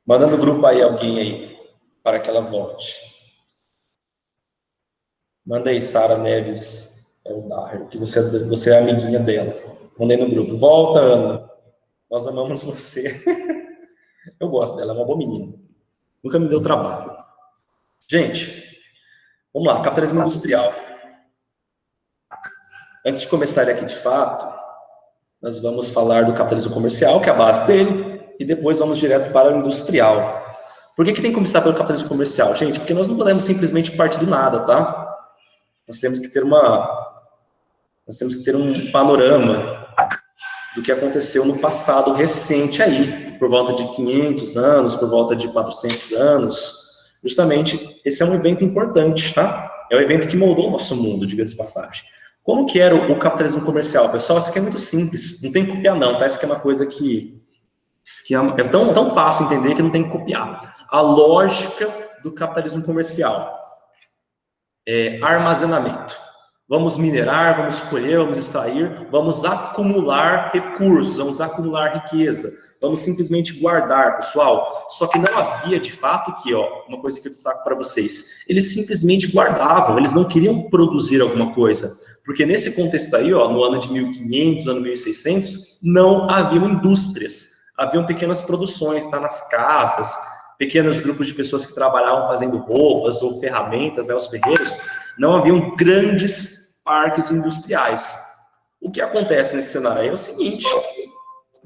Manda no grupo aí alguém aí, para que ela volte. Manda aí, Sara Neves Eldaher, que você é amiguinha dela. Mandei no grupo. Volta, Ana. Nós amamos você. Eu gosto dela, é uma boa menina. Nunca me deu trabalho. Gente, vamos lá, capitalismo industrial. Antes de começar aqui de fato, nós vamos falar do capitalismo comercial, que é a base dele, e depois vamos direto para o industrial. Por que tem que começar pelo capitalismo comercial? Gente, porque nós não podemos simplesmente partir do nada, tá? Nós temos que ter um panorama do que aconteceu no passado recente aí, por volta de 500 anos, por volta de 400 anos. Justamente, esse é um evento importante, tá? É um evento que moldou o nosso mundo, diga-se de passagem. Como que era o capitalismo comercial? Pessoal, isso aqui é muito simples, não tem que copiar não, tá? Isso aqui é uma coisa que é tão fácil entender que não tem que copiar. A lógica do capitalismo comercial é armazenamento. Vamos minerar, vamos colher, vamos extrair, vamos acumular recursos, vamos acumular riqueza, vamos simplesmente guardar, pessoal. Só que não havia, de fato, aqui, ó, uma coisa que eu destaco para vocês. Eles simplesmente guardavam, eles não queriam produzir alguma coisa. Porque nesse contexto aí, ó, no ano de 1500, ano 1600, não haviam indústrias. Haviam pequenas produções, tá, nas casas, pequenos grupos de pessoas que trabalhavam fazendo roupas ou ferramentas, né, os ferreiros. Não haviam grandes parques industriais. O que acontece nesse cenário aí é o seguinte,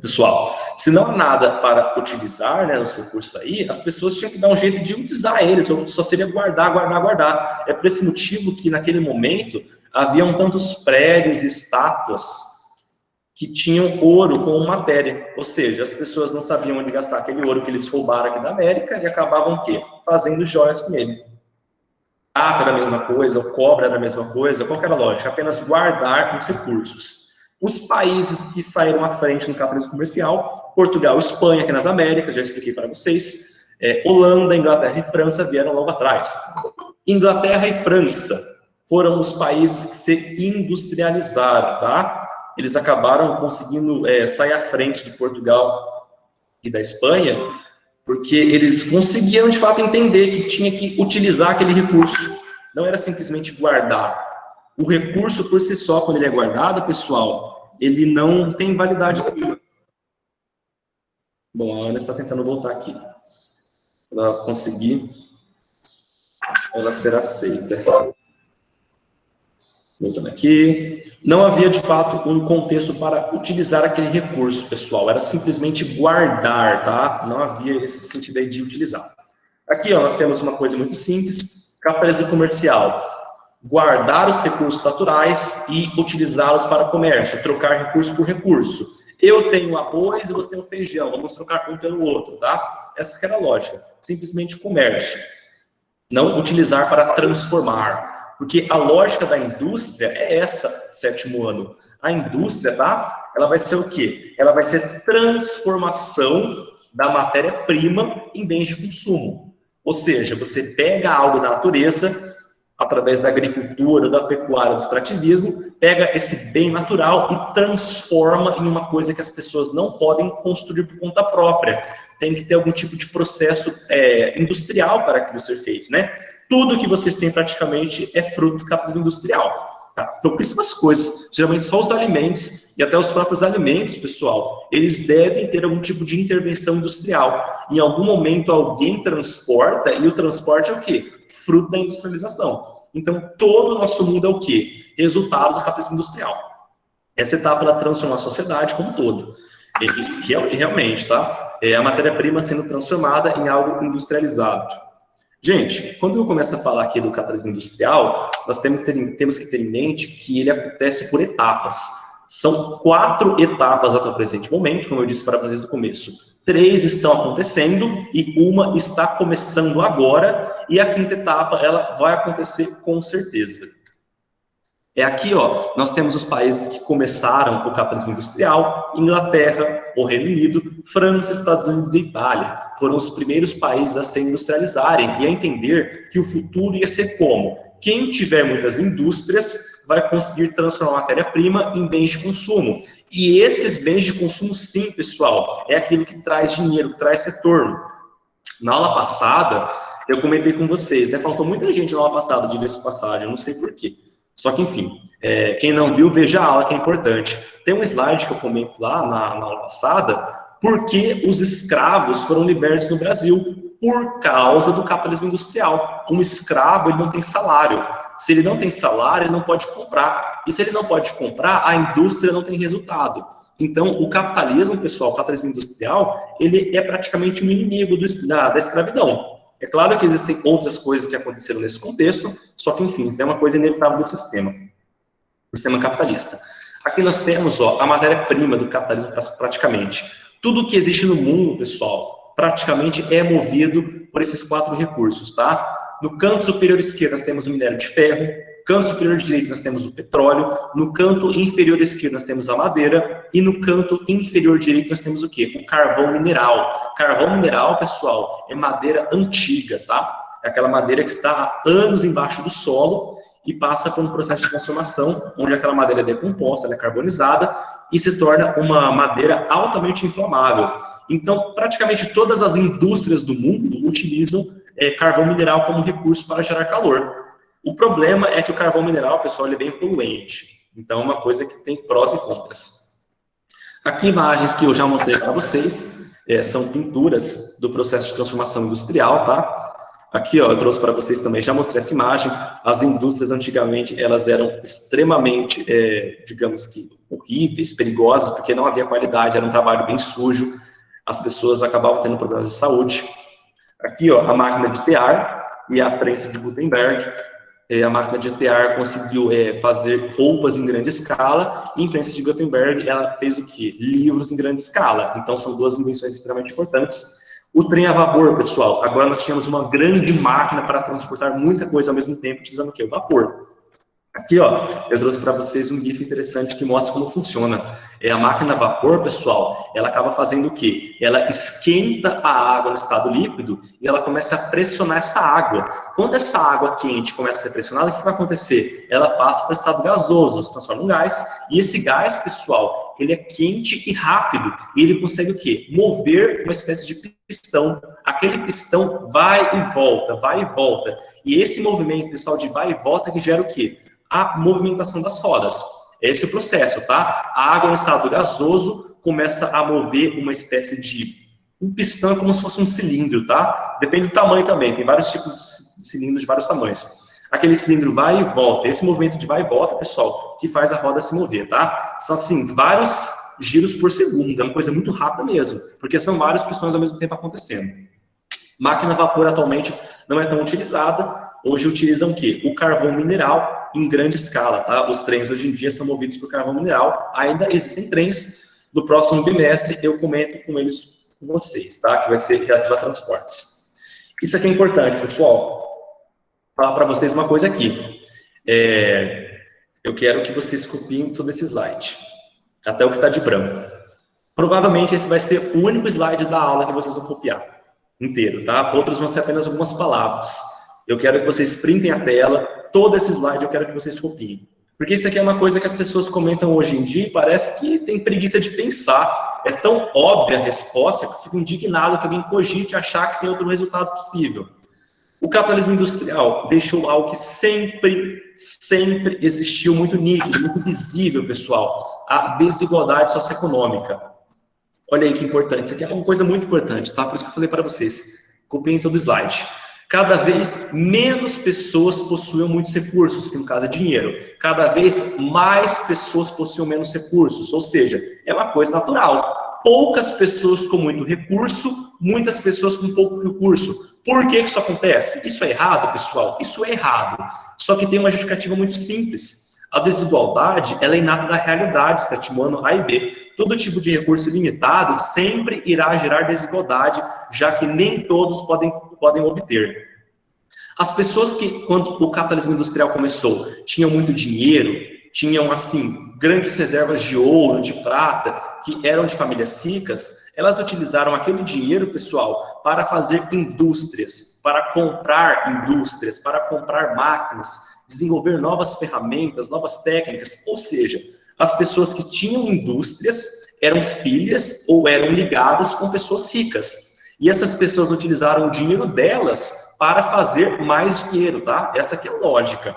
pessoal, se não há nada para utilizar, né, os recursos aí, as pessoas tinham que dar um jeito de utilizar eles, ou só seria guardar, guardar, guardar. É por esse motivo que, naquele momento, haviam tantos prédios e estátuas que tinham ouro como matéria, ou seja, as pessoas não sabiam onde gastar aquele ouro que eles roubaram aqui da América e acabavam o quê? Fazendo joias com ele. Prata era a mesma coisa, o cobre era a mesma coisa, qual que era a lógica? Apenas guardar os recursos. Os países que saíram à frente no capitalismo comercial, Portugal e Espanha, aqui nas Américas, já expliquei para vocês, Holanda, Inglaterra e França vieram logo atrás. Inglaterra e França foram os países que se industrializaram, tá? Eles acabaram conseguindo sair à frente de Portugal e da Espanha, porque eles conseguiram, de fato, entender que tinha que utilizar aquele recurso. Não era simplesmente guardar. O recurso, por si só, quando ele é guardado, pessoal, ele não tem validade nenhuma. Bom, a Ana está tentando voltar aqui. Para ela conseguir, ela ser aceita. Voltando aqui. Não havia, de fato, um contexto para utilizar aquele recurso, pessoal. Era simplesmente guardar, tá? Não havia esse sentido aí de utilizar. Aqui, ó, nós temos uma coisa muito simples. Capitalismo comercial. Guardar os recursos naturais e utilizá-los para comércio. Trocar recurso por recurso. Eu tenho arroz e você tem o feijão. Vamos trocar um pelo outro, tá? Essa que era a lógica. Simplesmente comércio. Não utilizar para transformar. Porque a lógica da indústria é essa, sétimo ano. A indústria, tá? Ela vai ser o quê? Ela vai ser transformação da matéria-prima em bens de consumo. Ou seja, você pega algo da natureza, através da agricultura, da pecuária, do extrativismo, pega esse bem natural e transforma em uma coisa que as pessoas não podem construir por conta própria. Tem que ter algum tipo de processo industrial para aquilo ser feito, né? Tudo que vocês têm praticamente é fruto do capitalismo industrial. Tá? Pouquíssimas coisas, geralmente só os alimentos, e até os próprios alimentos, pessoal, eles devem ter algum tipo de intervenção industrial. Em algum momento alguém transporta, e o transporte é o quê? Fruto da industrialização. Então, todo o nosso mundo é o quê? Resultado do capitalismo industrial. Essa etapa ela transforma a sociedade como um todo. Realmente, tá? É a matéria-prima sendo transformada em algo industrializado. Gente, quando eu começo a falar aqui do capitalismo industrial, nós temos que ter em mente que ele acontece por etapas. São 4 etapas até o presente momento, como eu disse para vocês no começo. 3 estão acontecendo e uma está começando agora, e a 5ª etapa ela vai acontecer com certeza. Aqui, ó, nós temos os países que começaram o capitalismo industrial: Inglaterra, o Reino Unido, França, Estados Unidos e Itália. Foram os primeiros países a se industrializarem e a entender que o futuro ia ser como? Quem tiver muitas indústrias vai conseguir transformar a matéria-prima em bens de consumo. E esses bens de consumo, sim, pessoal, é aquilo que traz dinheiro, que traz retorno. Na aula passada, eu comentei com vocês, né? Faltou muita gente na aula passada, diga-se de passagem, eu não sei por quê. Só que, enfim, quem não viu, veja a aula, que é importante. Tem um slide que eu comento lá na aula passada, porque os escravos foram libertos no Brasil por causa do capitalismo industrial. Um escravo, ele não tem salário. Se ele não tem salário, ele não pode comprar. E se ele não pode comprar, a indústria não tem resultado. Então, o capitalismo, pessoal, o capitalismo industrial, ele é praticamente um inimigo da escravidão. É claro que existem outras coisas que aconteceram nesse contexto, só que, enfim, isso é uma coisa inevitável do sistema capitalista. Aqui nós temos, ó, a matéria-prima do capitalismo praticamente. Tudo que existe no mundo, pessoal, praticamente é movido por esses 4 recursos, tá? No canto superior esquerdo nós temos o minério de ferro, no canto superior direito nós temos o petróleo, no canto inferior esquerdo nós temos a madeira e no canto inferior direito nós temos o quê? O carvão mineral. Carvão mineral, pessoal, é madeira antiga, tá? É aquela madeira que está há anos embaixo do solo e passa por um processo de transformação, onde aquela madeira é decomposta, ela é carbonizada e se torna uma madeira altamente inflamável. Então, praticamente todas as indústrias do mundo utilizam carvão mineral como recurso para gerar calor. O problema é que o carvão mineral, pessoal, ele é bem poluente. Então, é uma coisa que tem prós e contras. Aqui, imagens que eu já mostrei para vocês, são pinturas do processo de transformação industrial, tá? Aqui, ó, eu trouxe para vocês também, já mostrei essa imagem. As indústrias, antigamente, elas eram extremamente, digamos que, horríveis, perigosas, porque não havia qualidade, era um trabalho bem sujo, as pessoas acabavam tendo problemas de saúde. Aqui, ó, a máquina de tear e a prensa de Gutenberg. A máquina de tear conseguiu fazer roupas em grande escala, e a imprensa de Gutenberg, ela fez o quê? Livros em grande escala. Então, são 2 invenções extremamente importantes. O trem a vapor, pessoal, agora nós tínhamos uma grande máquina para transportar muita coisa ao mesmo tempo, utilizando o quê? O vapor. Aqui, ó, eu trouxe para vocês um GIF interessante que mostra como funciona. A máquina a vapor, pessoal, ela acaba fazendo o quê? Ela esquenta a água no estado líquido e ela começa a pressionar essa água. Quando essa água quente começa a ser pressionada, o que vai acontecer? Ela passa para o estado gasoso, se transforma em gás, e esse gás, pessoal, ele é quente e rápido, e ele consegue o quê? Mover uma espécie de pistão. Aquele pistão vai e volta, e esse movimento, pessoal, de vai e volta que gera o quê? A movimentação das rodas. Esse é o processo, tá? A água no estado gasoso começa a mover uma espécie de um pistão, como se fosse um cilindro, tá? Depende do tamanho também, tem vários tipos de cilindros de vários tamanhos. Aquele cilindro vai e volta, esse movimento de vai e volta, pessoal, que faz a roda se mover, tá? São, assim, vários giros por segundo, é uma coisa muito rápida mesmo, porque são vários pistões ao mesmo tempo acontecendo. Máquina a vapor atualmente não é tão utilizada, hoje utilizam o quê? O carvão mineral em grande escala, tá? Os trens hoje em dia são movidos por carvão mineral, ainda existem trens, no próximo bimestre eu comento com eles, com vocês, tá? Que vai ser relativo a transportes. Isso aqui é importante, pessoal. Vou falar para vocês uma coisa aqui. Eu quero que vocês copiem todo esse slide, até o que está de branco. Provavelmente esse vai ser o único slide da aula que vocês vão copiar inteiro, tá? Outros vão ser apenas algumas palavras. Eu quero que vocês printem a tela, todo esse slide eu quero que vocês copiem. Porque isso aqui é uma coisa que as pessoas comentam hoje em dia e parece que tem preguiça de pensar. É tão óbvia a resposta que eu fico indignado que alguém cogite achar que tem outro resultado possível. O capitalismo industrial deixou algo que sempre existiu muito nítido, muito visível, pessoal. A desigualdade socioeconômica. Olha aí que importante. Isso aqui é uma coisa muito importante, tá? Por isso que eu falei para vocês. Copiem todo o slide. Cada vez menos pessoas possuem muitos recursos, que no caso é dinheiro. Cada vez mais pessoas possuem menos recursos, ou seja, é uma coisa natural. Poucas pessoas com muito recurso, muitas pessoas com pouco recurso. Por que isso acontece? Isso é errado, pessoal? Isso é errado. Só que tem uma justificativa muito simples. A desigualdade, ela é inata da realidade, sétimo ano A e B. Todo tipo de recurso limitado sempre irá gerar desigualdade, já que nem todos podem obter. As pessoas que, quando o capitalismo industrial começou, tinham muito dinheiro, tinham, assim, grandes reservas de ouro, de prata, que eram de famílias ricas, elas utilizaram aquele dinheiro, pessoal, para fazer indústrias, para comprar máquinas, desenvolver novas ferramentas, novas técnicas, ou seja, as pessoas que tinham indústrias eram filhas ou eram ligadas com pessoas ricas. E essas pessoas utilizaram o dinheiro delas para fazer mais dinheiro, tá? Essa aqui é a lógica.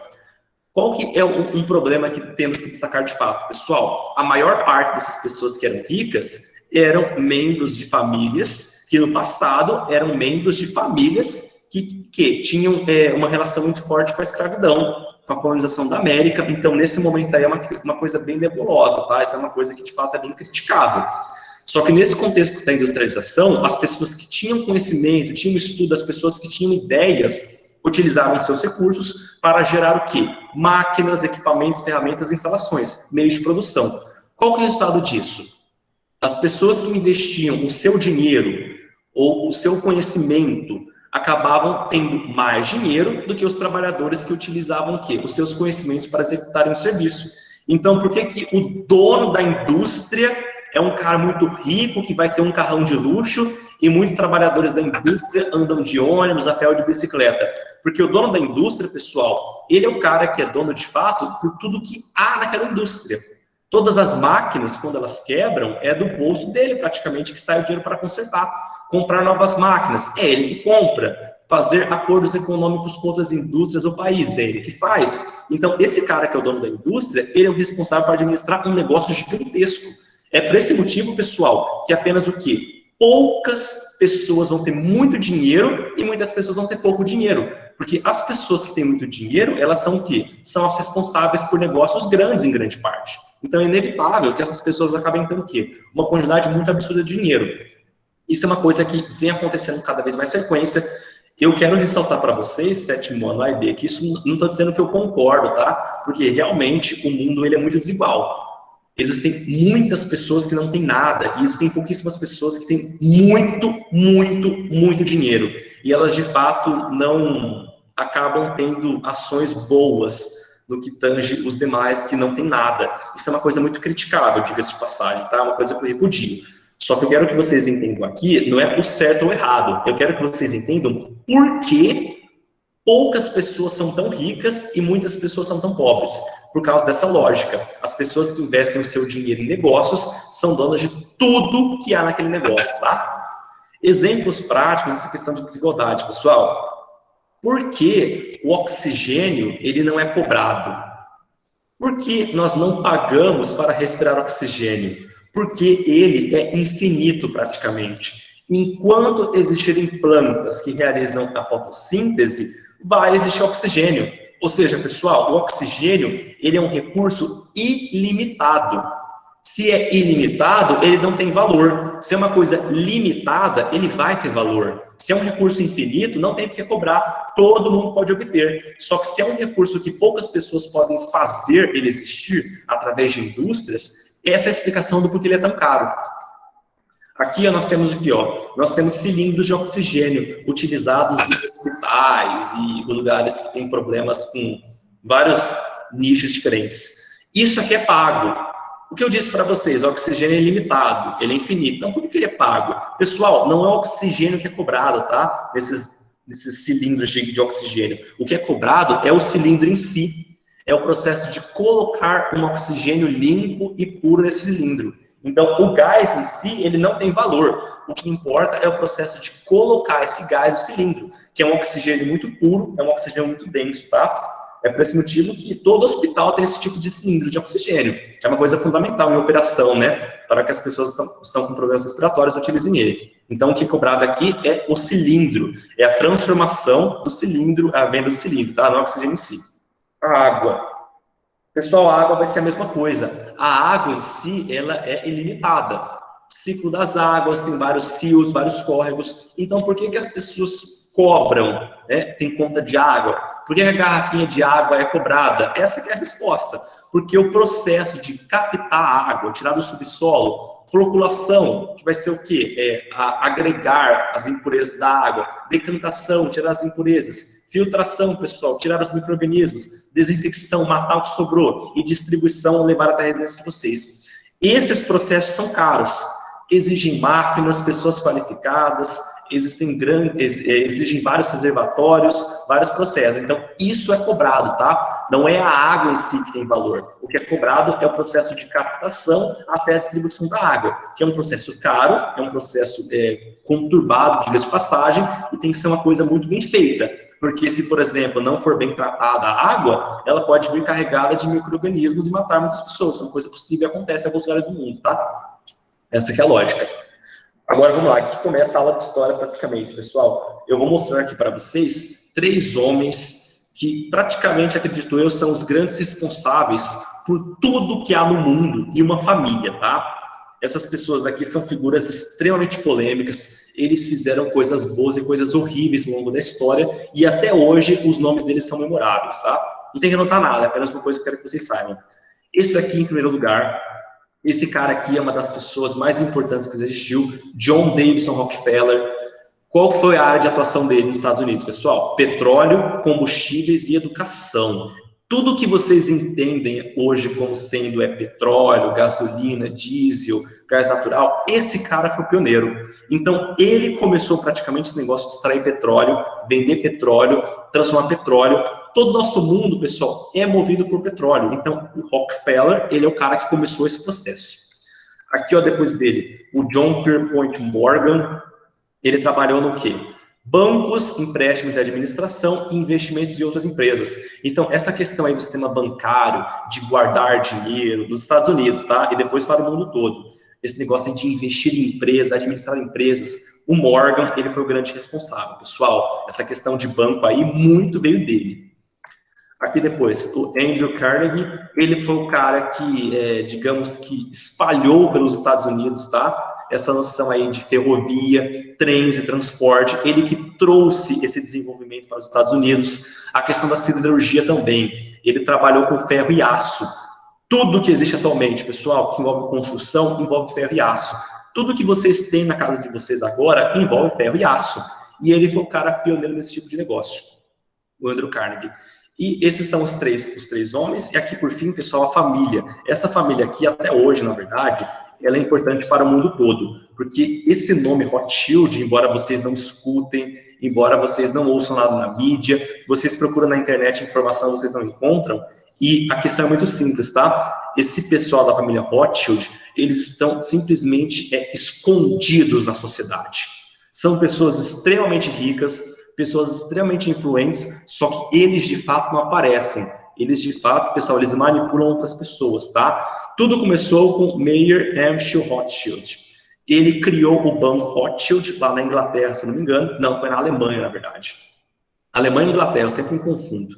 Qual que é um problema que temos que destacar de fato? Pessoal, a maior parte dessas pessoas que eram ricas eram membros de famílias que no passado eram membros de famílias que tinham uma relação muito forte com a escravidão, com a colonização da América. Então, nesse momento aí é uma coisa bem nebulosa, tá? Essa é uma coisa que de fato é bem criticável. Só que nesse contexto da industrialização, as pessoas que tinham conhecimento, tinham estudo, as pessoas que tinham ideias, utilizaram seus recursos para gerar o quê? Máquinas, equipamentos, ferramentas, instalações, meios de produção. Qual que é o resultado disso? As pessoas que investiam o seu dinheiro ou o seu conhecimento acabavam tendo mais dinheiro do que os trabalhadores que utilizavam o quê? Os seus conhecimentos para executarem o serviço. Então, por que que o dono da indústria é um cara muito rico, que vai ter um carrão de luxo, e muitos trabalhadores da indústria andam de ônibus, a pé ou de bicicleta? Porque o dono da indústria, pessoal, ele é o cara que é dono de fato por tudo que há naquela indústria. Todas as máquinas, quando elas quebram, é do bolso dele praticamente que sai o dinheiro para consertar. Comprar novas máquinas, é ele que compra. Fazer acordos econômicos com outras indústrias do país, é ele que faz. Então, esse cara que é o dono da indústria, ele é o responsável por administrar um negócio gigantesco. É por esse motivo, pessoal, que apenas o quê? Poucas pessoas vão ter muito dinheiro e muitas pessoas vão ter pouco dinheiro. Porque as pessoas que têm muito dinheiro, elas são o quê? São as responsáveis por negócios grandes, em grande parte. Então é inevitável que essas pessoas acabem tendo o quê? Uma quantidade muito absurda de dinheiro. Isso é uma coisa que vem acontecendo cada vez mais frequência. Eu quero ressaltar para vocês, sétimo ano AIB, que isso não estou dizendo que eu concordo, tá? Porque realmente o mundo ele é muito desigual. Existem muitas pessoas que não têm nada, e existem pouquíssimas pessoas que têm muito dinheiro. E elas, de fato, não acabam tendo ações boas no que tange os demais que não têm nada. Isso é uma coisa muito criticável, diga-se de passagem, tá? Uma coisa que eu repudio. Só que eu quero que vocês entendam aqui, não é o certo ou errado. Eu quero que vocês entendam por que poucas pessoas são tão ricas e muitas pessoas são tão pobres. Por causa dessa lógica. As pessoas que investem o seu dinheiro em negócios são donas de tudo que há naquele negócio, tá? Exemplos práticos dessa questão de desigualdade, pessoal. Por que o oxigênio ele não é cobrado? Por que nós não pagamos para respirar oxigênio? Porque ele é infinito praticamente. Enquanto existirem plantas que realizam a fotossíntese, vai existir oxigênio. Ou seja, pessoal, o oxigênio ele é um recurso ilimitado. Se é ilimitado, ele não tem valor. Se é uma coisa limitada, ele vai ter valor. Se é um recurso infinito, não tem por que cobrar. Todo mundo pode obter. Só que se é um recurso que poucas pessoas podem fazer ele existir através de indústrias, essa é a explicação do porquê ele é tão caro. Aqui nós temos o que? Nós temos cilindros de oxigênio utilizados em hospitais e lugares que têm problemas com vários nichos diferentes. Isso aqui é pago. O que eu disse para vocês, o oxigênio é ilimitado, ele é infinito. Então, por que ele é pago? Pessoal, não é o oxigênio que é cobrado, tá? Nesses cilindros de oxigênio. O que é cobrado é o cilindro em si. É o processo de colocar um oxigênio limpo e puro nesse cilindro. Então, o gás em si, ele não tem valor. O que importa é o processo de colocar esse gás no cilindro, que é um oxigênio muito puro, é um oxigênio muito denso, tá? É por esse motivo que todo hospital tem esse tipo de cilindro de oxigênio, que é uma coisa fundamental em operação, né? Para que as pessoas que estão com problemas respiratórios utilizem ele. Então, o que é cobrado aqui é o cilindro, é a transformação do cilindro, a venda do cilindro, tá? Não é o oxigênio em si. A água. Pessoal, a água vai ser a mesma coisa. A água em si, ela é ilimitada. Ciclo das águas, tem vários rios, vários córregos. Então, por que as pessoas cobram, né? Tem conta de água? Por que a garrafinha de água é cobrada? Essa que é a resposta. Porque o processo de captar a água, tirar do subsolo, floculação, que vai ser o quê? Agregar as impurezas da água, decantação, tirar as impurezas, filtração, pessoal, tirar os micro-organismos, desinfecção, matar o que sobrou, e distribuição, levar até a residência de vocês. Esses processos são caros, exigem máquinas, pessoas qualificadas, exigem vários reservatórios, vários processos. Então, isso é cobrado, tá? Não é a água em si que tem valor. O que é cobrado é o processo de captação até a distribuição da água, que é um processo caro, é um processo conturbado, diga-se de passagem, e tem que ser uma coisa muito bem feita. Porque se, por exemplo, não for bem tratada a água, ela pode vir carregada de micro-organismos e matar muitas pessoas. Isso é uma coisa possível e acontece em alguns lugares do mundo, tá? Essa que é a lógica. Agora, vamos lá. Aqui começa a aula de história praticamente, pessoal. Eu vou mostrar aqui para vocês 3 homens que praticamente, acredito eu, são os grandes responsáveis por tudo que há no mundo e uma família, tá? Essas pessoas aqui são figuras extremamente polêmicas, eles fizeram coisas boas e coisas horríveis ao longo da história, e até hoje os nomes deles são memoráveis, tá? Não tem que anotar nada, é apenas uma coisa que eu quero que vocês saibam. Esse aqui, em primeiro lugar, esse cara aqui é uma das pessoas mais importantes que existiu, John Davison Rockefeller. Qual que foi a área de atuação dele nos Estados Unidos, pessoal? Petróleo, combustíveis e educação. Tudo que vocês entendem hoje como sendo petróleo, gasolina, diesel, gás natural, esse cara foi o pioneiro. Então, ele começou praticamente esse negócio de extrair petróleo, vender petróleo, transformar petróleo. Todo o nosso mundo, pessoal, é movido por petróleo. Então, o Rockefeller, ele é o cara que começou esse processo. Aqui, ó, depois dele, o John Pierpont Morgan, ele trabalhou no quê? Bancos, empréstimos e administração e investimentos de outras empresas. Então, essa questão aí do sistema bancário, de guardar dinheiro nos Estados Unidos, tá? E depois para o mundo todo. Esse negócio aí de investir em empresas, administrar empresas. O Morgan, ele foi o grande responsável. Pessoal, essa questão de banco aí, muito veio dele. Aqui depois, o Andrew Carnegie, ele foi o cara que, digamos que, espalhou pelos Estados Unidos, tá? Essa noção aí de ferrovia, trens e transporte, ele que trouxe esse desenvolvimento para os Estados Unidos. A questão da siderurgia também, ele trabalhou com ferro e aço. Tudo que existe atualmente, pessoal, que envolve construção, envolve ferro e aço. Tudo que vocês têm na casa de vocês agora envolve ferro e aço. E ele foi o cara pioneiro nesse tipo de negócio, o Andrew Carnegie. E esses são os três homens, e aqui por fim, pessoal, a família. Essa família aqui, até hoje, na verdade, ela é importante para o mundo todo, porque esse nome Rothschild, embora vocês não escutem, embora vocês não ouçam nada na mídia, vocês procuram na internet informação, vocês não encontram, e a questão é muito simples, tá? Esse pessoal da família Rothschild, eles estão simplesmente escondidos na sociedade. São pessoas extremamente ricas, pessoas extremamente influentes, só que eles de fato não aparecem. Eles de fato, pessoal, eles manipulam outras pessoas, tá? Tudo começou com Mayer Amschel Rothschild. Ele criou o Banco Rothschild lá na Inglaterra, se não me engano. Não, foi na Alemanha, na verdade. Alemanha e Inglaterra, eu sempre me confundo.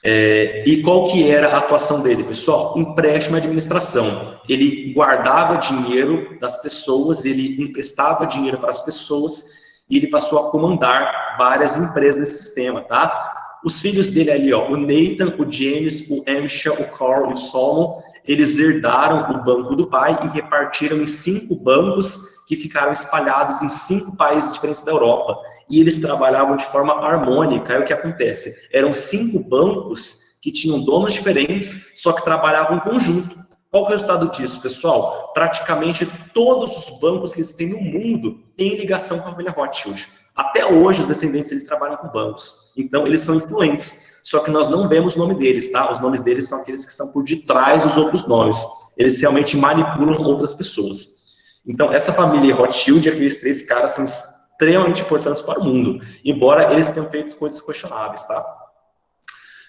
E qual que era a atuação dele, pessoal? Empréstimo e administração. Ele guardava dinheiro das pessoas, ele emprestava dinheiro para as pessoas, e ele passou a comandar várias empresas nesse sistema, tá? Os filhos dele ali, ó, o Nathan, o James, o Amschel, o Carl e o Solomon, eles herdaram o banco do pai e repartiram em 5 bancos que ficaram espalhados em 5 países diferentes da Europa. E eles trabalhavam de forma harmônica. Aí o que acontece? Eram 5 bancos que tinham donos diferentes, só que trabalhavam em conjunto. Qual que é o resultado disso, pessoal? Praticamente todos os bancos que existem no mundo têm ligação com a família Rothschild. Até hoje, os descendentes, eles trabalham com bancos. Então, eles são influentes. Só que nós não vemos o nome deles, tá? Os nomes deles são aqueles que estão por detrás dos outros nomes. Eles realmente manipulam outras pessoas. Então, essa família Rothschild, aqueles 3 caras, são extremamente importantes para o mundo. Embora eles tenham feito coisas questionáveis, tá?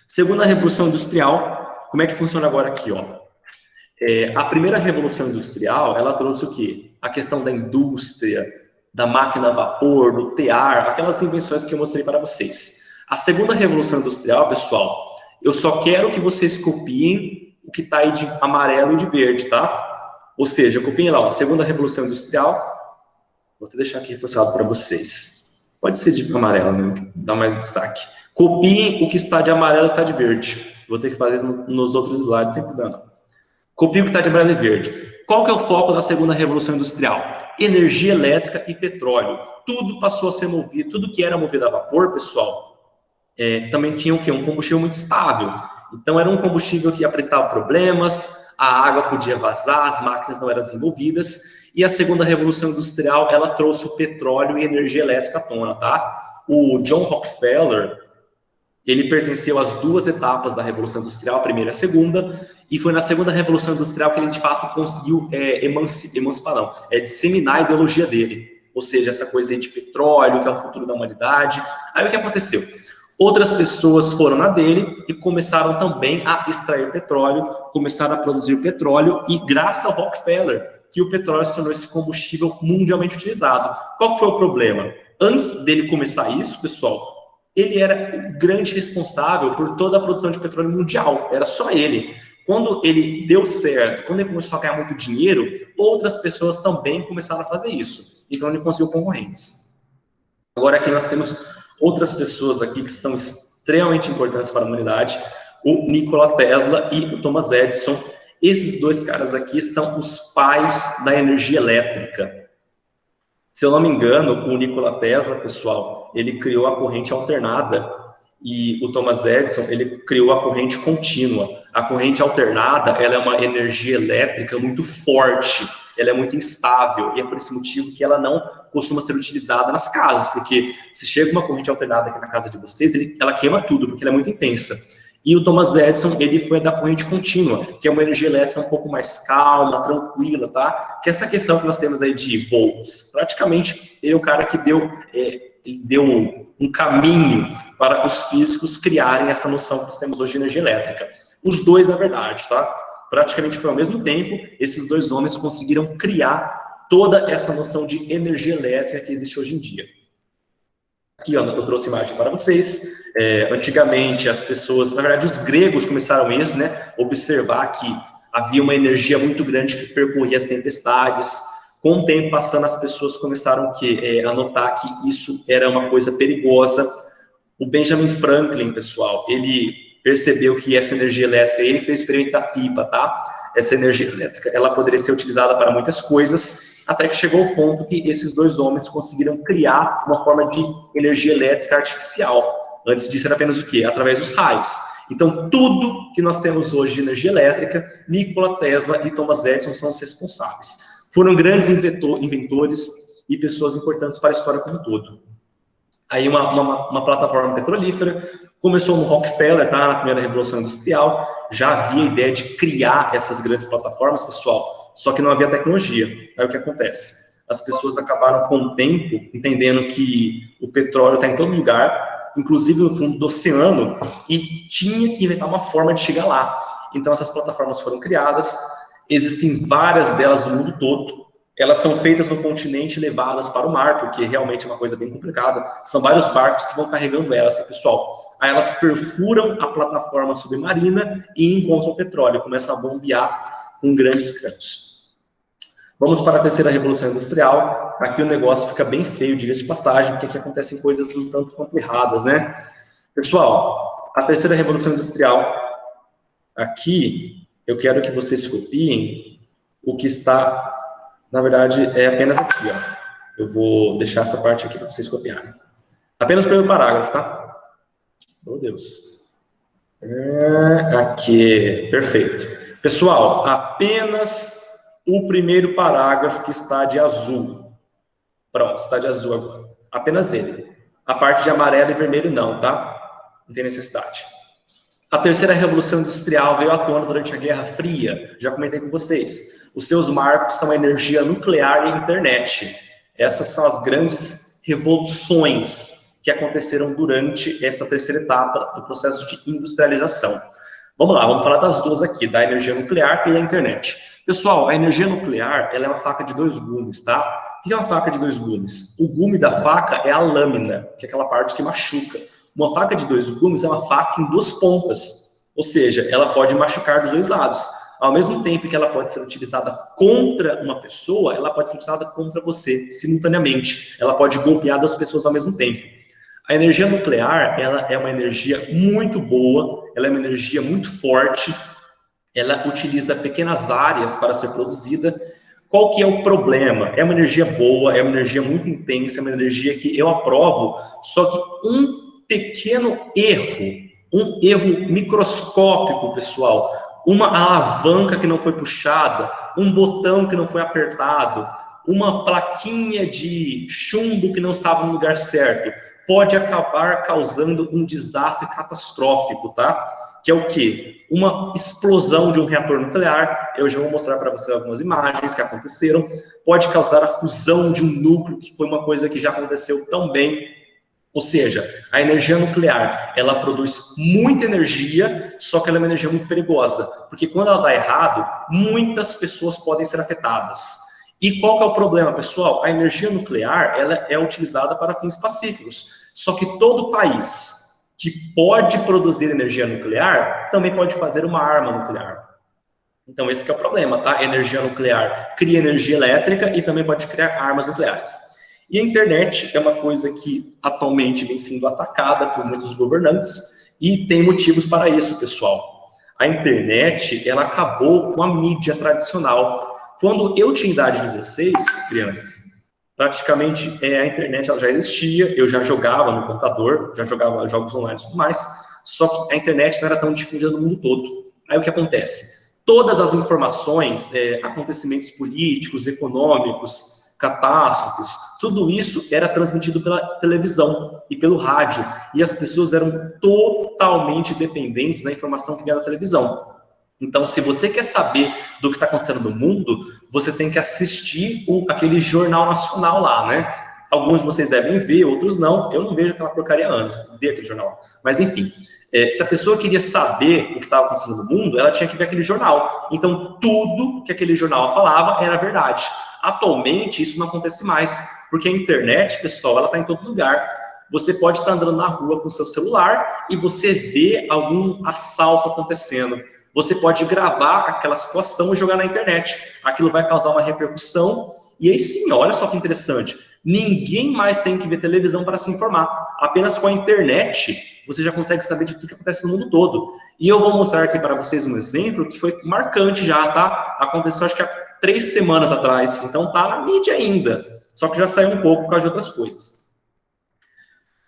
Segunda Revolução Industrial. Como é que funciona agora aqui, ó? A primeira Revolução Industrial, ela trouxe o quê? A questão da indústria, da máquina a vapor, do tear, aquelas invenções que eu mostrei para vocês. A segunda Revolução Industrial, pessoal, eu só quero que vocês copiem o que está aí de amarelo e de verde, tá? Ou seja, copiem lá, ó, a segunda Revolução Industrial, vou até deixar aqui reforçado para vocês. Pode ser de amarelo, né? Dá mais destaque. Copiem o que está de amarelo e está de verde. Vou ter que fazer isso nos outros slides, sem problema. Copia o que está de amarelo e verde. Qual que é o foco da segunda Revolução Industrial? Energia elétrica e petróleo. Tudo passou a ser movido, tudo que era movido a vapor, pessoal, também tinha o quê? Um combustível muito estável. Então, era um combustível que apresentava problemas, a água podia vazar, as máquinas não eram desenvolvidas, e a segunda Revolução Industrial, ela trouxe o petróleo e energia elétrica à tona, tá? O John Rockefeller, Ele pertenceu às duas etapas da Revolução Industrial, a primeira e a segunda, e foi na segunda Revolução Industrial que ele, de fato, conseguiu disseminar a ideologia dele. Ou seja, essa coisa aí de petróleo, que é o futuro da humanidade. Aí o que aconteceu? Outras pessoas foram na dele e começaram também a extrair petróleo, começaram a produzir petróleo, e graças ao Rockefeller, que o petróleo se tornou esse combustível mundialmente utilizado. Qual que foi o problema? Antes dele começar isso, pessoal, ele era o grande responsável por toda a produção de petróleo mundial, era só ele. Quando ele deu certo, quando ele começou a ganhar muito dinheiro, outras pessoas também começaram a fazer isso. Então ele conseguiu concorrentes. Agora aqui nós temos outras pessoas aqui que são extremamente importantes para a humanidade, o Nikola Tesla e o Thomas Edison. Esses dois caras aqui são os pais da energia elétrica. Se eu não me engano, o Nikola Tesla, pessoal, ele criou a corrente alternada, e o Thomas Edison, ele criou a corrente contínua. A corrente alternada, ela é uma energia elétrica muito forte, ela é muito instável, e é por esse motivo que ela não costuma ser utilizada nas casas, porque se chega uma corrente alternada aqui na casa de vocês, ela queima tudo, porque ela é muito intensa. E o Thomas Edison, ele foi da corrente contínua, que é uma energia elétrica um pouco mais calma, tranquila, tá? Que é essa questão que nós temos aí de volts. Praticamente, ele é o cara que deu um caminho para os físicos criarem essa noção que nós temos hoje de energia elétrica. Os dois, na verdade, tá? Praticamente foi ao mesmo tempo, esses dois homens conseguiram criar toda essa noção de energia elétrica que existe hoje em dia. Aqui, ó, eu trouxe imagem para vocês. Antigamente, as pessoas, na verdade, os gregos começaram isso, né? Observar que havia uma energia muito grande que percorria as tempestades. Com o tempo passando, as pessoas começaram a notar que isso era uma coisa perigosa. O Benjamin Franklin, pessoal, ele percebeu que essa energia elétrica, ele fez o experimento da pipa, tá? Essa energia elétrica, ela poderia ser utilizada para muitas coisas, até que chegou o ponto que esses dois homens conseguiram criar uma forma de energia elétrica artificial. Antes disso era apenas o quê? Através dos raios. Então, tudo que nós temos hoje de energia elétrica, Nikola Tesla e Thomas Edison são os responsáveis. Foram grandes inventores e pessoas importantes para a história como um todo. Aí uma plataforma petrolífera começou no Rockefeller, tá? Na primeira Revolução Industrial, já havia a ideia de criar essas grandes plataformas, pessoal, só que não havia tecnologia. Aí o que acontece? As pessoas acabaram com o tempo entendendo que o petróleo está em todo lugar, inclusive no fundo do oceano, e tinha que inventar uma forma de chegar lá. Então essas plataformas foram criadas, existem várias delas no mundo todo. Elas são feitas no continente e levadas para o mar, porque realmente é uma coisa bem complicada. São vários barcos que vão carregando elas, pessoal. Aí elas perfuram a plataforma submarina e encontram petróleo, começam a bombear com grandes canos. Vamos para a terceira Revolução Industrial. Aqui o negócio fica bem feio, diga-se de passagem, porque aqui acontecem coisas um tanto complicadas, né? Pessoal, a terceira Revolução Industrial, aqui eu quero que vocês copiem o que está... Na verdade, é apenas aqui, ó. Eu vou deixar essa parte aqui para vocês copiarem. Apenas o primeiro parágrafo, tá? Meu Deus. Aqui, perfeito. Pessoal, apenas o primeiro parágrafo que está de azul. Pronto, está de azul agora. Apenas ele. A parte de amarelo e vermelho não, tá? Não tem necessidade. A terceira Revolução Industrial veio à tona durante a Guerra Fria. Já comentei com vocês. Os seus marcos são a energia nuclear e a internet. Essas são as grandes revoluções que aconteceram durante essa terceira etapa do processo de industrialização. Vamos lá, vamos falar das duas aqui, da energia nuclear e da internet. Pessoal, a energia nuclear, ela é uma faca de dois gumes, tá? O que é uma faca de dois gumes? O gume da faca é a lâmina, que é aquela parte que machuca. Uma faca de dois gumes é uma faca em duas pontas, ou seja, ela pode machucar dos dois lados. Ao mesmo tempo que ela pode ser utilizada contra uma pessoa, ela pode ser utilizada contra você, simultaneamente. Ela pode golpear duas pessoas ao mesmo tempo. A energia nuclear, ela é uma energia muito boa, ela é uma energia muito forte, ela utiliza pequenas áreas para ser produzida. Qual que é o problema? É uma energia boa, é uma energia muito intensa, é uma energia que eu aprovo, só que um pequeno erro, um erro microscópico, pessoal, uma alavanca que não foi puxada, um botão que não foi apertado, uma plaquinha de chumbo que não estava no lugar certo, pode acabar causando um desastre catastrófico, tá? Que é o quê? Uma explosão de um reator nuclear. Eu já vou mostrar para você algumas imagens que aconteceram. Pode causar a fusão de um núcleo, que foi uma coisa que já aconteceu também. Ou seja, a energia nuclear, ela produz muita energia, só que ela é uma energia muito perigosa, porque quando ela dá errado, muitas pessoas podem ser afetadas. E qual que é o problema, pessoal? A energia nuclear, ela é utilizada para fins pacíficos, só que todo país que pode produzir energia nuclear, também pode fazer uma arma nuclear. Então esse que é o problema, tá? A energia nuclear cria energia elétrica e também pode criar armas nucleares. E a internet é uma coisa que atualmente vem sendo atacada por muitos governantes e tem motivos para isso, pessoal. A internet, ela acabou com a mídia tradicional. Quando eu tinha idade de vocês, crianças, praticamente a internet ela já existia, eu já jogava no computador, já jogava jogos online e tudo mais, só que a internet não era tão difundida no mundo todo. Aí o que acontece? Todas as informações, acontecimentos políticos, econômicos, catástrofes, tudo isso era transmitido pela televisão e pelo rádio, e as pessoas eram totalmente dependentes da informação que vinha da televisão. Então, se você quer saber do que está acontecendo no mundo, você tem que assistir aquele jornal nacional lá, né? Alguns de vocês devem ver, outros não. Eu não vejo aquela porcaria antes, não vi aquele jornal. Mas, enfim, se a pessoa queria saber o que estava acontecendo no mundo, ela tinha que ver aquele jornal. Então, tudo que aquele jornal falava era verdade. Atualmente, isso não acontece mais, porque a internet, pessoal, ela está em todo lugar. Você pode estar andando na rua com o seu celular e você vê algum assalto acontecendo. Você pode gravar aquela situação e jogar na internet. Aquilo vai causar uma repercussão. E aí sim, olha só que interessante. Ninguém mais tem que ver televisão para se informar. Apenas com a internet, você já consegue saber de tudo que acontece no mundo todo. E eu vou mostrar aqui para vocês um exemplo que foi marcante já, tá? Aconteceu acho que há 3 semanas atrás. Então tá na mídia ainda. Só que já saiu um pouco por causa de outras coisas.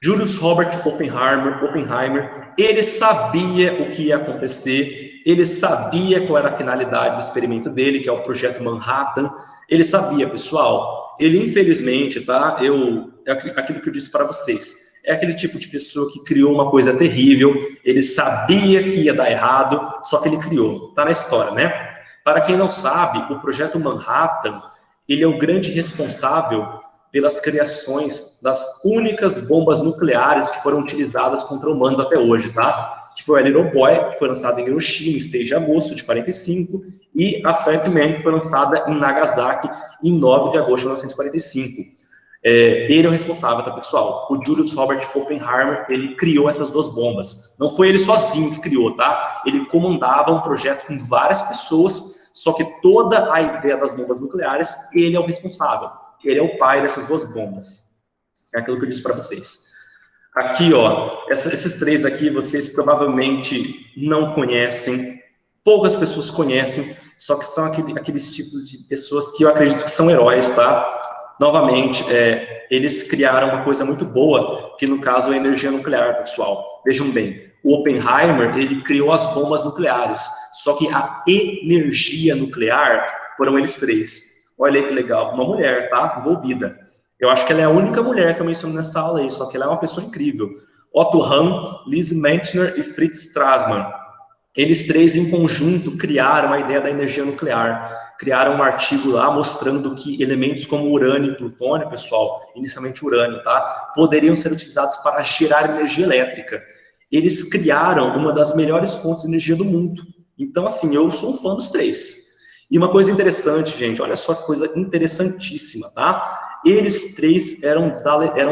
Julius Robert Oppenheimer, ele sabia o que ia acontecer, ele sabia qual era a finalidade do experimento dele, que é o Projeto Manhattan. Ele sabia, pessoal. Ele, infelizmente, tá? É aquilo que eu disse para vocês. É aquele tipo de pessoa que criou uma coisa terrível, ele sabia que ia dar errado, só que ele criou. Tá na história, né? Para quem não sabe, o Projeto Manhattan, ele é o grande responsável pelas criações das únicas bombas nucleares que foram utilizadas contra humanos até hoje, tá? Que foi a Little Boy, que foi lançada em Hiroshima em 6 de agosto de 45, e a Fat Man, que foi lançada em Nagasaki em 9 de agosto de 1945. Ele é o responsável, tá, pessoal? O Julius Robert Oppenheimer, ele criou essas 2 bombas. Não foi ele sozinho que criou, tá? Ele comandava um projeto com várias pessoas, só que toda a ideia das bombas nucleares, ele é o responsável. Ele é o pai dessas 2 bombas. É aquilo que eu disse para vocês. Aqui, ó, esses 3 aqui, vocês provavelmente não conhecem. Poucas pessoas conhecem, só que são aqueles tipos de pessoas que eu acredito que são heróis, tá? Novamente, eles criaram uma coisa muito boa, que no caso é a energia nuclear, pessoal. Vejam bem, o Oppenheimer, ele criou as bombas nucleares, só que a energia nuclear foram eles 3. Olha aí que legal, uma mulher, tá? Envolvida. Eu acho que ela é a única mulher que eu menciono nessa aula aí, só que ela é uma pessoa incrível. Otto Hahn, Liz Meitner e Fritz Strassmann. Eles 3 em conjunto criaram a ideia da energia nuclear. Criaram um artigo lá mostrando que elementos como urânio e plutônio, pessoal, inicialmente urânio, tá? Poderiam ser utilizados para gerar energia elétrica. Eles criaram uma das melhores fontes de energia do mundo. Então, assim, eu sou um fã dos 3. E uma coisa interessante, gente, olha só que coisa interessantíssima, tá? Eles 3 eram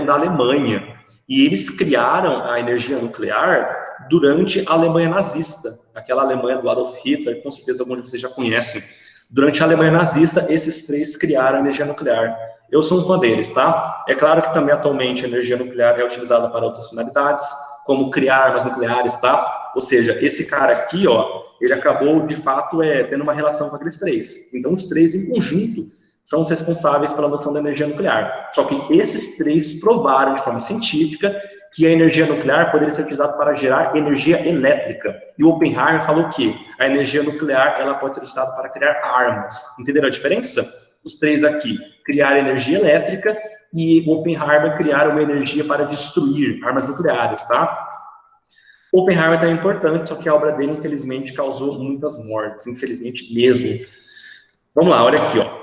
da Alemanha, e eles criaram a energia nuclear durante a Alemanha nazista, aquela Alemanha do Adolf Hitler, com certeza alguns de vocês já conhecem. Durante a Alemanha nazista, esses 3 criaram a energia nuclear. Eu sou um fã deles, tá? É claro que também atualmente a energia nuclear é utilizada para outras finalidades, como criar armas nucleares, tá? Ou seja, esse cara aqui, ó, ele acabou, de fato, tendo uma relação com aqueles 3. Então, os 3 em conjunto são os responsáveis pela noção da energia nuclear. Só que esses 3 provaram de forma científica que a energia nuclear poderia ser utilizada para gerar energia elétrica. E o Oppenheimer falou que a energia nuclear ela pode ser utilizada para criar armas. Entenderam a diferença? Os três aqui criaram energia elétrica e Oppenheimer criaram uma energia para destruir armas nucleares, tá? Oppenheimer também é importante, só que a obra dele, infelizmente, causou muitas mortes, infelizmente mesmo. Vamos lá, olha aqui, ó.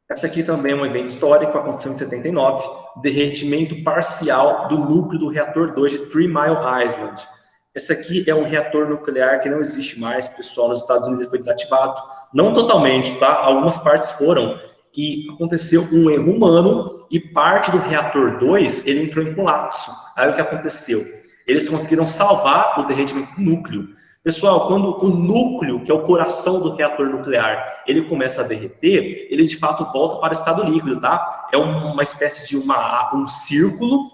Essa aqui também é um evento histórico, aconteceu em 79, derretimento parcial do núcleo do reator 2 de Three Mile Island. Esse aqui é um reator nuclear que não existe mais, pessoal, nos Estados Unidos ele foi desativado. Não totalmente, tá? Algumas partes foram, e aconteceu um erro humano, e parte do reator 2, ele entrou em colapso. Aí o que aconteceu? Eles conseguiram salvar o derretimento do núcleo. Pessoal, quando o núcleo, que é o coração do reator nuclear, ele começa a derreter, ele de fato volta para o estado líquido, tá? É uma espécie de um círculo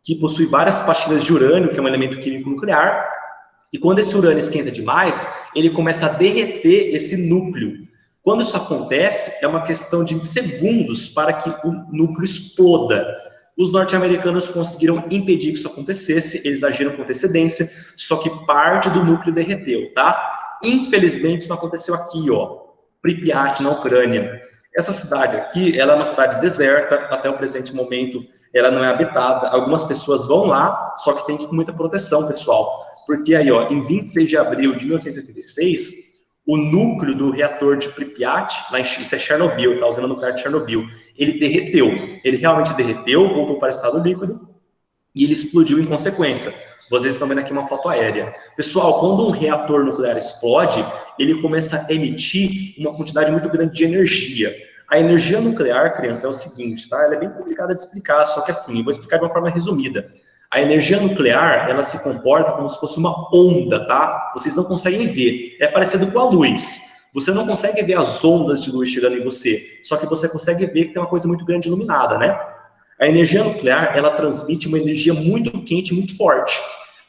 que possui várias pastilhas de urânio, que é um elemento químico nuclear, e quando esse urânio esquenta demais, ele começa a derreter esse núcleo. Quando isso acontece, é uma questão de segundos para que o núcleo exploda. Os norte-americanos conseguiram impedir que isso acontecesse, eles agiram com antecedência, só que parte do núcleo derreteu, tá? Infelizmente, isso não aconteceu aqui, ó, Pripyat, na Ucrânia. Essa cidade aqui, ela é uma cidade deserta, até o presente momento, ela não é habitada. Algumas pessoas vão lá, só que tem que ir com muita proteção, pessoal. Porque aí, ó, em 26 de abril de 1986, o núcleo do reator de Pripyat, lá isso é Chernobyl, tá? A usina nuclear de Chernobyl, ele derreteu. Ele realmente derreteu, voltou para o estado líquido e ele explodiu em consequência. Vocês estão vendo aqui uma foto aérea. Pessoal, quando um reator nuclear explode, ele começa a emitir uma quantidade muito grande de energia. A energia nuclear, criança, é o seguinte, tá? Ela é bem complicada de explicar, só que assim, eu vou explicar de uma forma resumida. A energia nuclear, ela se comporta como se fosse uma onda, tá? Vocês não conseguem ver. É parecido com a luz. Você não consegue ver as ondas de luz chegando em você, só que você consegue ver que tem uma coisa muito grande iluminada, né? A energia nuclear, ela transmite uma energia muito quente, muito forte.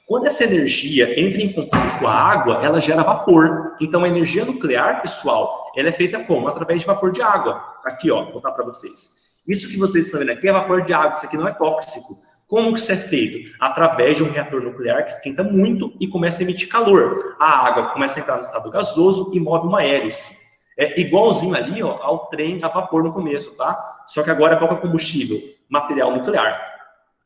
Quando essa energia entra em contato com a água, ela gera vapor. Então, a energia nuclear, pessoal, ela é feita como? Através de vapor de água. Aqui, ó, vou botar para vocês. Isso que vocês estão vendo aqui é vapor de água, isso aqui não é tóxico. Como que isso é feito? Através de um reator nuclear que esquenta muito e começa a emitir calor. A água começa a entrar no estado gasoso e move uma hélice. É igualzinho ali, ó, ao trem a vapor no começo, tá? Só que agora qual que é o combustível? Material nuclear.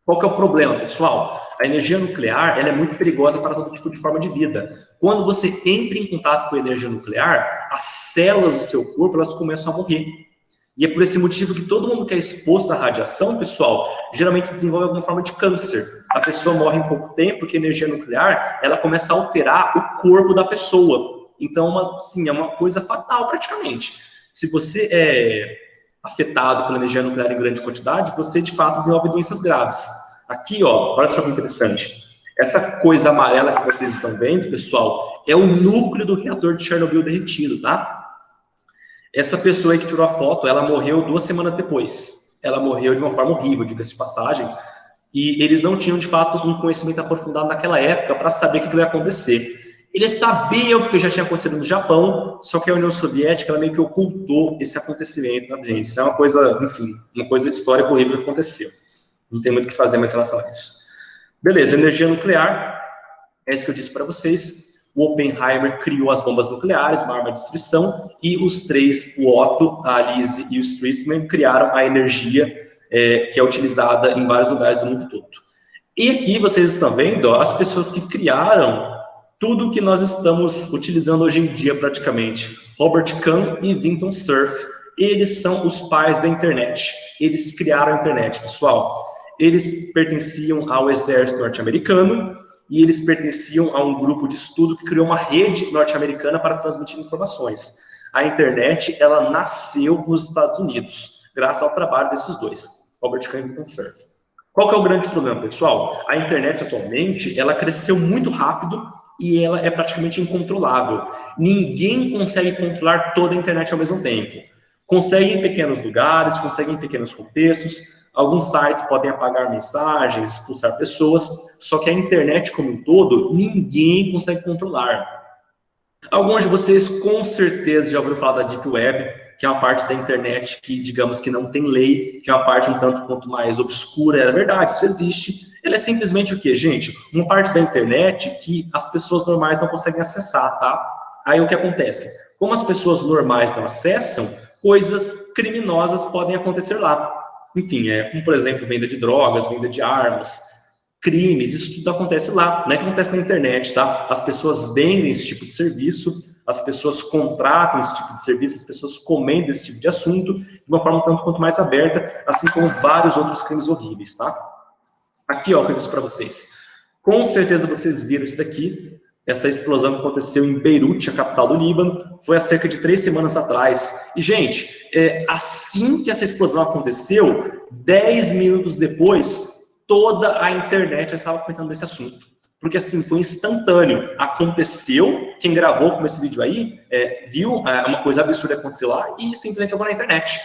Qual que é o problema, pessoal? A energia nuclear, ela é muito perigosa para todo tipo de forma de vida. Quando você entra em contato com a energia nuclear, as células do seu corpo, elas começam a morrer. E é por esse motivo que todo mundo que é exposto à radiação, pessoal, geralmente desenvolve alguma forma de câncer. A pessoa morre em pouco tempo, porque a energia nuclear, ela começa a alterar o corpo da pessoa. Então, sim, é uma coisa fatal praticamente. Se você é afetado pela energia nuclear em grande quantidade, você de fato desenvolve doenças graves. Aqui, ó, olha só que interessante. Essa coisa amarela que vocês estão vendo, pessoal, é o núcleo do reator de Chernobyl derretido, tá? Essa pessoa aí que tirou a foto, ela morreu 2 semanas depois. Ela morreu de uma forma horrível, diga-se de passagem. E eles não tinham, de fato, um conhecimento aprofundado naquela época para saber o que ia acontecer. Eles sabiam que já tinha acontecido no Japão, só que a União Soviética ela meio que ocultou esse acontecimento, tá, gente? Isso é uma coisa, enfim, uma coisa histórica horrível que aconteceu. Não tem muito o que fazer mais em relação a isso. Beleza, energia nuclear, é isso que eu disse para vocês. O Oppenheimer criou as bombas nucleares, uma arma de destruição, e os três, o Otto, a Lise e o Stresemann, criaram a energia que é utilizada em vários lugares do mundo todo. E aqui vocês estão vendo ó, as pessoas que criaram tudo que nós estamos utilizando hoje em dia praticamente. Robert Kahn e Vinton Cerf, eles são os pais da internet. Eles criaram a internet, pessoal. Eles pertenciam ao exército norte-americano e eles pertenciam a um grupo de estudo que criou uma rede norte-americana para transmitir informações. A internet, ela nasceu nos Estados Unidos, graças ao trabalho desses dois, Robert Kahn e Vinton Cerf. Qual que é o grande problema, pessoal? A internet, atualmente, ela cresceu muito rápido e ela é praticamente incontrolável. Ninguém consegue controlar toda a internet ao mesmo tempo. Consegue em pequenos lugares, consegue em pequenos contextos, alguns sites podem apagar mensagens, expulsar pessoas, só que a internet como um todo, ninguém consegue controlar. Alguns de vocês com certeza já ouviram falar da Deep Web, que é uma parte da internet que, digamos, que não tem lei, que é uma parte um tanto quanto mais obscura. É verdade, isso existe. Ela é simplesmente o quê, gente? Uma parte da internet que as pessoas normais não conseguem acessar, tá? Aí o que acontece? Como as pessoas normais não acessam, coisas criminosas podem acontecer lá. Enfim, como por exemplo, venda de drogas, venda de armas, crimes, isso tudo acontece lá, não é que acontece na internet, tá? As pessoas vendem esse tipo de serviço, as pessoas contratam esse tipo de serviço, as pessoas comentam esse tipo de assunto de uma forma tanto quanto mais aberta, assim como vários outros crimes horríveis, tá? Aqui, ó, eu disse para vocês. Com certeza vocês viram isso daqui. Essa explosão que aconteceu em Beirute, a capital do Líbano, foi há cerca de 3 semanas atrás. E, gente, assim que essa explosão aconteceu, 10 minutos depois, toda a internet já estava comentando desse assunto. Porque, assim, foi instantâneo. Aconteceu, quem gravou com esse vídeo aí, viu uma coisa absurda acontecer lá e simplesmente jogou na internet.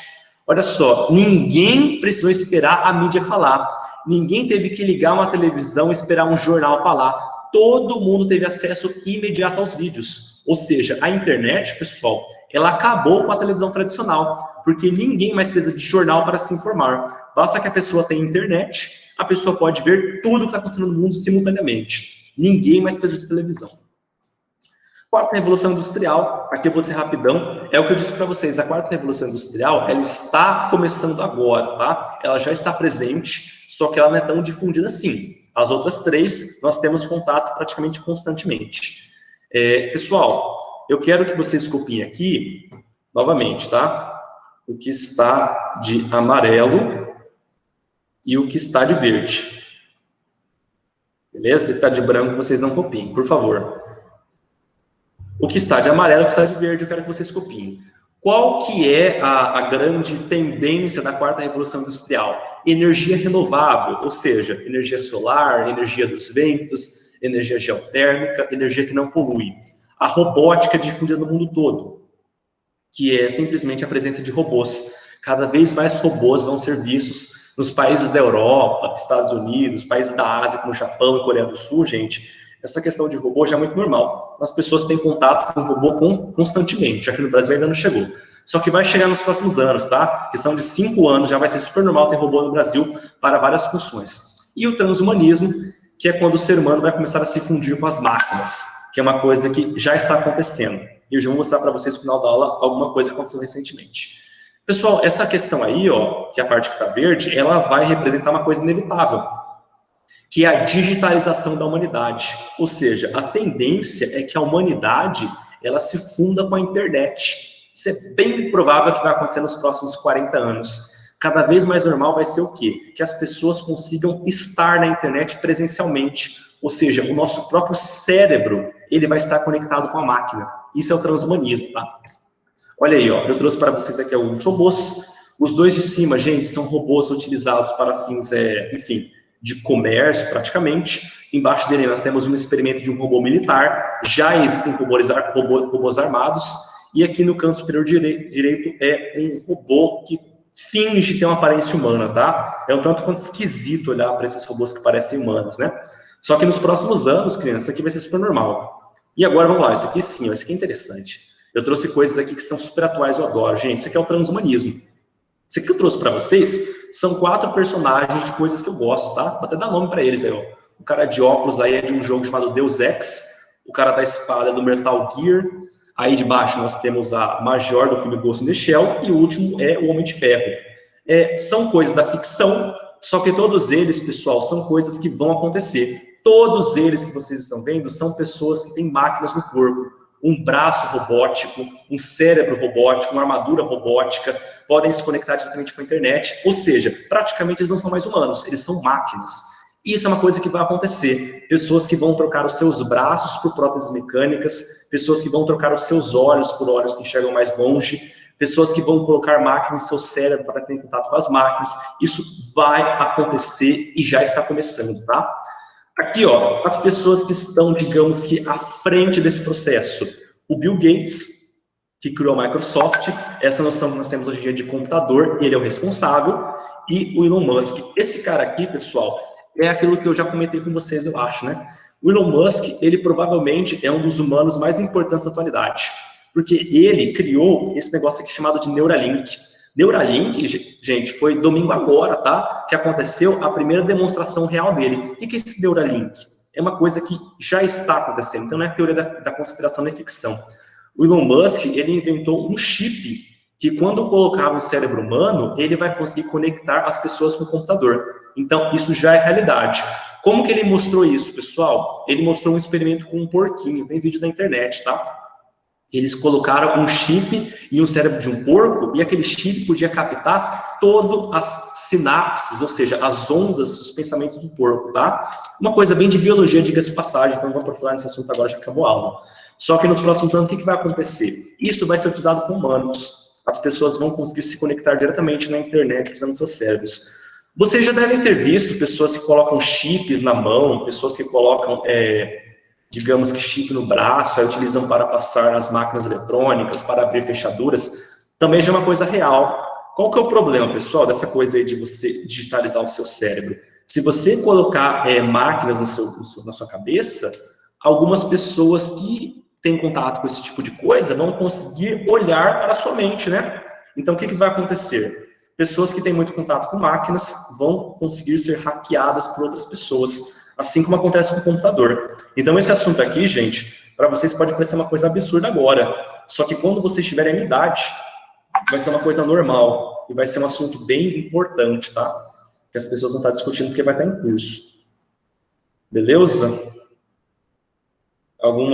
Olha só, ninguém precisou esperar a mídia falar. Ninguém teve que ligar uma televisão e esperar um jornal falar. Todo mundo teve acesso imediato aos vídeos. Ou seja, a internet, pessoal, ela acabou com a televisão tradicional, porque ninguém mais precisa de jornal para se informar. Basta que a pessoa tenha internet, a pessoa pode ver tudo o que está acontecendo no mundo simultaneamente. Ninguém mais precisa de televisão. Quarta revolução industrial, aqui eu vou ser rapidão, é o que eu disse para vocês, a quarta revolução industrial, ela está começando agora, tá? Ela já está presente, só que ela não é tão difundida assim. As outras 3, nós temos contato praticamente constantemente. Pessoal, eu quero que vocês copiem aqui, novamente, tá? O que está de amarelo e o que está de verde. Beleza? Se está de branco, vocês não copiem, por favor. O que está de amarelo, o que está de verde, eu quero que vocês copiem. Qual que é a grande tendência da quarta revolução industrial? Energia renovável, ou seja, energia solar, energia dos ventos, energia geotérmica, energia que não polui. A robótica difundida no mundo todo, que é simplesmente a presença de robôs. Cada vez mais robôs vão ser vistos nos países da Europa, Estados Unidos, países da Ásia, como Japão e Coreia do Sul, gente. Essa questão de robô já é muito normal. As pessoas têm contato com o robô constantemente. Aqui no Brasil ainda não chegou. Só que vai chegar nos próximos anos, tá? Questão de 5 anos, já vai ser super normal ter robô no Brasil para várias funções. E o transhumanismo, que é quando o ser humano vai começar a se fundir com as máquinas, que é uma coisa que já está acontecendo. E eu já vou mostrar para vocês no final da aula alguma coisa que aconteceu recentemente. Pessoal, essa questão aí, ó, que é a parte que está verde, ela vai representar uma coisa inevitável, que é a digitalização da humanidade. Ou seja, a tendência é que a humanidade ela se funda com a internet. Isso é bem provável que vai acontecer nos próximos 40 anos. Cada vez mais normal vai ser o quê? Que as pessoas consigam estar na internet presencialmente. Ou seja, o nosso próprio cérebro ele vai estar conectado com a máquina. Isso é o transhumanismo, tá? Olha aí, ó, eu trouxe para vocês aqui alguns robôs. Os dois de cima, gente, são robôs utilizados para fins, enfim, de comércio, praticamente. Embaixo dele nós temos um experimento de um robô militar. Já existem robôs armados. E aqui no canto superior direito é um robô que finge ter uma aparência humana, tá? É um tanto quanto esquisito olhar para esses robôs que parecem humanos, né? Só que nos próximos anos, crianças, isso aqui vai ser super normal. E agora, vamos lá, isso aqui sim, ó, isso aqui é interessante. Eu trouxe coisas aqui que são super atuais, eu adoro. Gente, isso aqui é o transhumanismo. Isso aqui que eu trouxe para vocês são 4 personagens de coisas que eu gosto, tá? Vou até dar nome para eles aí, ó. O cara de óculos aí é de um jogo chamado Deus Ex. O cara da espada é do Metal Gear. Aí de baixo nós temos a Major do filme Ghost in the Shell. E o último é o Homem de Ferro. São coisas da ficção, só que todos eles, pessoal, são coisas que vão acontecer. Todos eles que vocês estão vendo são pessoas que têm máquinas no corpo. Um braço robótico, um cérebro robótico, uma armadura robótica, podem se conectar diretamente com a internet, ou seja, praticamente eles não são mais humanos, eles são máquinas. Isso é uma coisa que vai acontecer. Pessoas que vão trocar os seus braços por próteses mecânicas, pessoas que vão trocar os seus olhos por olhos que enxergam mais longe, pessoas que vão colocar máquinas no seu cérebro para ter contato com as máquinas. Isso vai acontecer e já está começando, tá? Aqui, ó, as pessoas que estão, digamos que, à frente desse processo. O Bill Gates, que criou a Microsoft, essa noção que nós temos hoje em dia de computador, ele é o responsável, e o Elon Musk. Esse cara aqui, pessoal, é aquilo que eu já comentei com vocês, eu acho, né? O Elon Musk, ele provavelmente é um dos humanos mais importantes da atualidade, porque ele criou esse negócio aqui chamado de Neuralink. Neuralink, gente, foi domingo agora, tá? Que aconteceu a primeira demonstração real dele. O que é esse Neuralink? É uma coisa que já está acontecendo, então não é teoria da conspiração, nem ficção. O Elon Musk, ele inventou um chip que quando colocar um cérebro humano, ele vai conseguir conectar as pessoas com o computador. Então, isso já é realidade. Como que ele mostrou isso, pessoal? Ele mostrou um experimento com um porquinho, tem vídeo na internet, tá? Eles colocaram um chip em um cérebro de um porco e aquele chip podia captar todas as sinapses, ou seja, as ondas dos pensamentos do porco, tá? Uma coisa bem de biologia, diga-se de passagem, então não vou aprofundar nesse assunto agora, já acabou a aula. Só que nos próximos anos, o que vai acontecer? Isso vai ser utilizado com humanos. As pessoas vão conseguir se conectar diretamente na internet usando seus cérebros. Vocês já devem ter visto pessoas que colocam chips na mão, pessoas que colocam... digamos que chip no braço, aí utilizam para passar nas máquinas eletrônicas, para abrir fechaduras, também já é uma coisa real. Qual que é o problema, pessoal, dessa coisa aí de você digitalizar o seu cérebro? Se você colocar máquinas na sua cabeça, algumas pessoas que têm contato com esse tipo de coisa vão conseguir olhar para a sua mente, né? Então, o que vai acontecer? Pessoas que têm muito contato com máquinas vão conseguir ser hackeadas por outras pessoas, assim como acontece com o computador. Então, esse assunto aqui, gente, para vocês pode parecer uma coisa absurda agora, só que quando vocês tiverem a minha idade, vai ser uma coisa normal, e vai ser um assunto bem importante, tá? Que as pessoas vão estar discutindo porque vai estar em curso. Beleza? Alguma